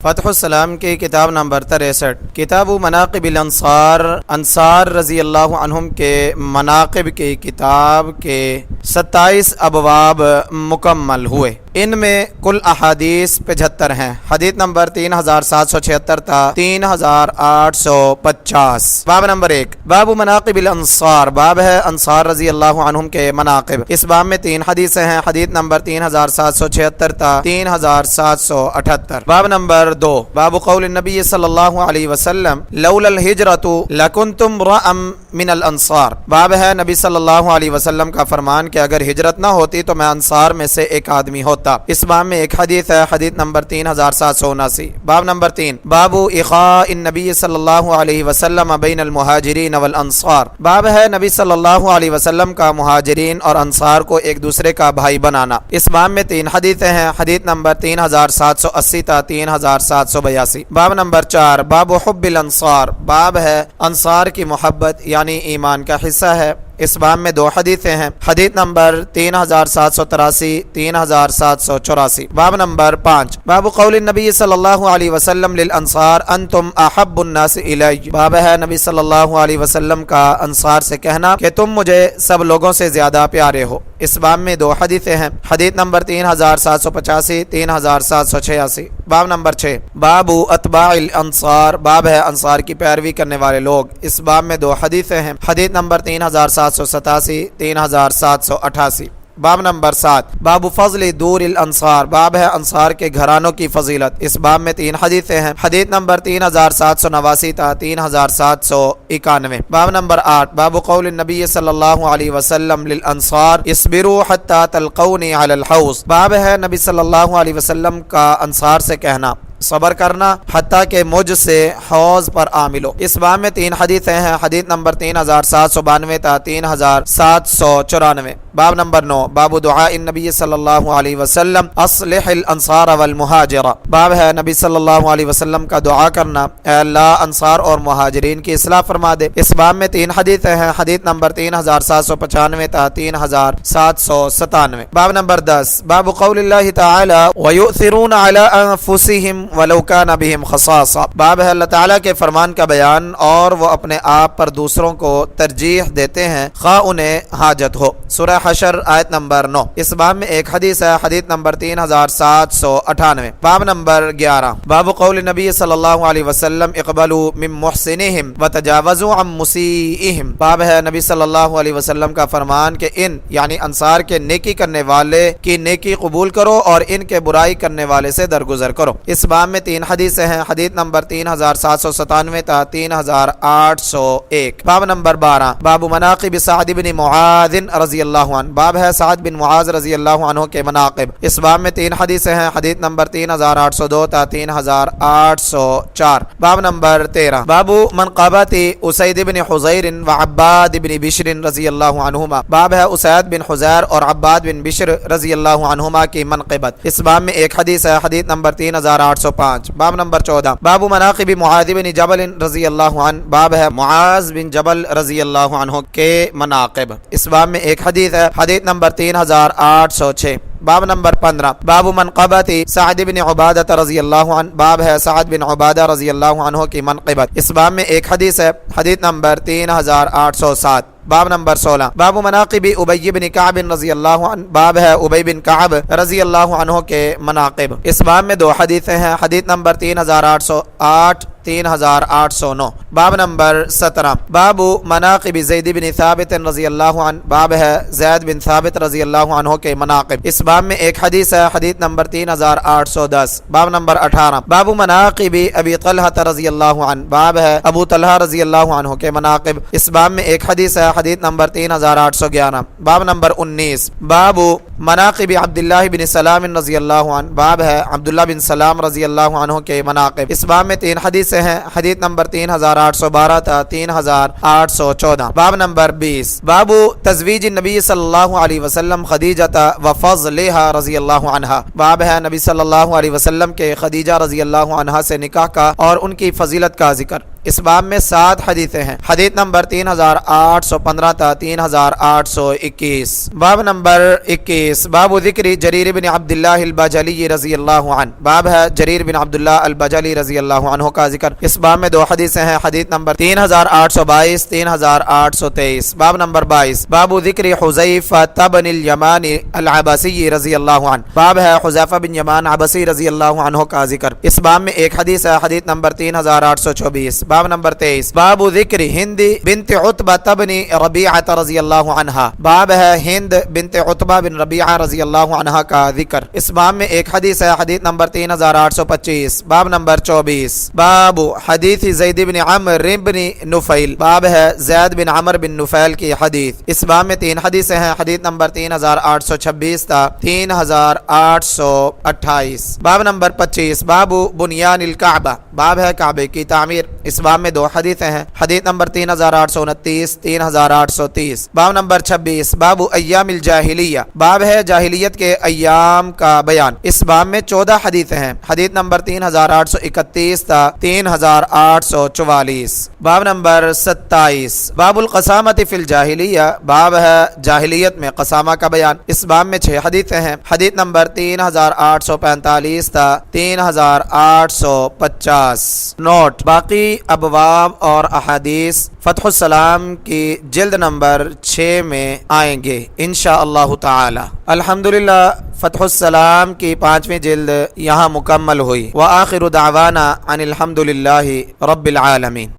فتح السلام کی کتاب نمبر 63 کتاب مناقب الانصار، انصار رضی اللہ عنہم کے مناقب کی کتاب کے 27 ابواب مکمل ہوئے۔ ان میں کل احادیث 75 ہیں۔ حدیث نمبر 3776 تا 3850۔ باب نمبر 1 باب مناقب الانصار، باب ہے انصار رضی اللہ عنہم کے مناقب۔ اس باب میں 3 حدیثیں ہیں۔ حدیث نمبر 3776 تا 3778۔ باب نمبر 2 باب قول النبی صلی اللہ علیہ وسلم لولا الہجرۃ لکنتم امرأ من الانصار، باب ہے نبی صلی اللہ علیہ وسلم کا فرمان کہ اگر ہجرت نہ ہوتی تو میں انصار میں سے ایک آدمی ہوتا۔ اس باب میں ایک حدیث ہے۔ حدیث نمبر 3779۔ باب نمبر 3 باب اخاء النبی صلی اللہ علیہ وسلم بین المہاجرین والانصار، باب ہے نبی صلی اللہ علیہ وسلم کا مہاجرین اور انصار کو ایک دوسرے کا بھائی بنانا۔ اس باب میں 3 حدیثیں ہیں۔ حدیث نمبر 3780 تا 3782۔ باب نمبر 4 باب حب الانصار، باب ہے انصار کی محبت یعنی ایمان کا حصہ ہے۔ اس باب میں 2 حدیثیں ہیں۔ حدیث نمبر 3783 3784۔ باب نمبر 5 باب قول النبی صلی اللہ علیہ وسلم للانصار انتم احب الناس الی، باب ہے نبی صلی اللہ علیہ وسلم کا انصار سے کہنا کہ تم مجھے سب لوگوں سے زیادہ پیارے ہو۔ اس باب میں 2 حدیثیں ہیں۔ حدیث نمبر 3785 3786۔ باب نمبر 6 باب اتباع الانصار، باب ہے انصار کی پیروی کرنے والے لوگ۔ اس باب میں 2 حدیثیں ہیں۔ حدیث نمبر 3787 3788۔ باب نمبر 7 باب فضل دور الانصار، باب ہے انصار کے گھرانوں کی فضیلت۔ اس باب میں 3 حدیثیں ہیں۔ حدیث نمبر 3789 تا 3791۔ باب نمبر 8 باب قول النبی صلی اللہ علیہ وسلم للانصار اصبروا حتی تلقونی علی الحوض، باب ہے نبی صلی اللہ علیہ وسلم کا انصار سے کہنا صبر کرنا حتیٰ کہ مجھ سے حوض پر آ ملو۔ اس باب میں 3 حدیثیں ہیں۔ حدیث نمبر 3792 تا 3794۔ باب نمبر 9 باب دعاء النبی صلی اللہ علیہ وسلم اصلح الانصار والمہاجر، باب ہے نبی صلی اللہ علیہ وسلم کا دعا کرنا اے اللہ انصار اور مہاجرین کی اصلاح فرما دے۔ اس باب میں 3 حدیثیں ہیں۔ حدیث نمبر 3795 تا 3797۔ باب نمبر 10 باب قول اللہ تعالی ویؤثرون علی انفسہم ولو کان بہم خصاصہ، باب ہے اللہ تعالیٰ کے فرمان کا بیان اور وہ اپنے آپ پر دوسروں کو ترجیح دیتے ہیں خواہ انہیں حاجت ہو۔ سورہ حشر آیت نمبر 9۔ اس باب میں ایک حدیث ہے۔ حدیث نمبر 3798۔ باب نمبر 11 باب قول نبی صلی اللہ علیہ وسلم اقبلوا من محسنہم وتجاوزوا عن مسیئہم، باب ہے نبی صلی اللہ علیہ وسلم کا فرمان کہ ان یعنی انصار کے نیکی کرنے والے کی نیکی قبول کرو اور ان کے برائی کرنے والے سے درگزر کرو۔ اس باب میں 3 حدیثیں ہیں۔ حدیث نمبر 3797 تا 3801۔ باب نمبر 12 باب مناقب سعد بن معاذ رضی اللہ عنہ، باب ہے سعد بن معاذ رضی اللہ عنہ کے مناقب۔ اس باب میں 3 حدیثیں ہیں۔ حدیث نمبر 3802 تا 3804۔ باب نمبر 13 باب منقبت اسید بن حضیر وعباد بن بشر رضی اللہ عنہما، باب ہے اسید بن حضیر اور عباد بن بشر رضی اللہ عنہما کی منقبت۔ اس باب میں ایک حدیث ہے۔ حدیث نمبر 3805۔ باب نمبر 14 باب مناقب معاذ بن جبل رضی اللہ عنہ، باب ہے معاذ بن جبل رضی اللہ عنہ کے مناقب۔ اس باب میں ایک حدیث ہے۔ حدیث نمبر 3806۔ باب نمبر 15 باب منقبت سعد بن عبادہ رضی اللہ عنہ، باب ہے سعد بن عبادہ رضی اللہ عنہ کی منقبت۔ اس باب میں ایک حدیث ہے۔ حدیث نمبر 3807۔ باب نمبر 16 باب مناقب ابی بن کعب رضی اللہ عنہ، باب ہے ابی بن کعب رضی اللہ عنہ کے مناقب۔ اس باب میں 2 حدیثیں ہیں۔ حدیث نمبر 3808 3809۔ باب نمبر 17 باب مناقب زید بن ثابت رضی اللہ عنہ، باب ہے زید بن ثابت رضی اللہ عنہ کے مناقب۔ اس باب میں ایک حدیث ہے۔ حدیث نمبر 3810۔ باب نمبر 18 باب مناقب ابی طلحہ رضی اللہ عنہ، باب ہے ابو طلحہ رضی اللہ عنہ کے مناقب۔ اس باب میں ایک حدیث ہے۔ حدیث نمبر 3811۔ باب نمبر 19 باب مناقب عبداللہ بن سلام رضی اللہ عنہ، باب ہے عبداللہ بن سلام رضی اللہ عنہ کے مناقب۔ اس باب میں 3 حدیثیں ہیں۔ حدیث نمبر 3812 تا 3814۔ باب نمبر 20 باب تزویج النبی صلی اللہ علیہ وسلم خدیجہ وفضلها رضی اللہ عنہا، باب ہے نبی صلی اللہ علیہ وسلم کے خدیجہ رضی اللہ عنہا سے نکاح کا اور ان کی فضیلت کا ذکر۔ اس باب میں 7 حدیثیں ہیں۔ حدیث نمبر 3815 تا 3821۔ باب نمبر 21، باب ذکر جریر بن عبداللہ البجلی رضی اللہ عنہ۔ باب ہے جریر بن عبداللہ البجلی رضی اللہ عنہ کا ذکر۔ اس باب میں 2 حدیثیں ہیں۔ حدیث نمبر 3822 3823۔ باب نمبر 22، باب ذکر حذیفہ بن الیمان العبسی رضی اللہ عنہ۔ باب ہے حذیفہ بن یمان عبسی رضی اللہ عنہ کا ذکر۔ اس باب میں 1 حدیث ہے۔ حدیث نمبر 3824۔ باب نمبر 23، باب ذکر ہند بنت عتبہ بن ربیعہ رضی اللہ عنہا۔ باب ہے ہند بنت عتبہ بن ربیعہ رضی اللہ عنہا کا ذکر۔ اس باب میں 1 حدیث ہے۔ حدیث نمبر 3825۔ باب نمبر 24، باب حدیث زید بن عمرو بن نفیل۔ باب ہے زید بن عمرو بن نفیل کی حدیث۔ اس باب میں 3 حدیثیں ہیں۔ حدیث نمبر 3826 تا 3828۔ باب نمبر 25، باب بنیان الکعبہ۔ باب ہے کعبے کی تعمیر۔ اس باب میں 2 حدیثیں ہیں۔ حدیث نمبر 3829 3830۔ باب نمبر 26، باب ایام الجاہلیہ۔ باب ہے جاہلیت کے ایام کا بیان۔ اس باب میں 14 حدیثیں ہیں۔ حدیث نمبر 3831 تا 3844۔ باب نمبر 27، باب القسامۃ فی الجاہلیہ۔ باب ہے جاہلیت میں قسامہ کا بیان۔ اس باب میں 6 حدیثیں ہیں۔ حدیث نمبر 3845 تا 3850۔ نوٹ: باقی ابواب اور احادیث فتح السلام کی جلد نمبر 6 میں آئیں گے انشاءاللہ تعالی۔ الحمدللہ فتح السلام کی 5ویں جلد یہاں مکمل ہوئی۔ وآخر دعوانا ان الحمدللہ رب العالمین۔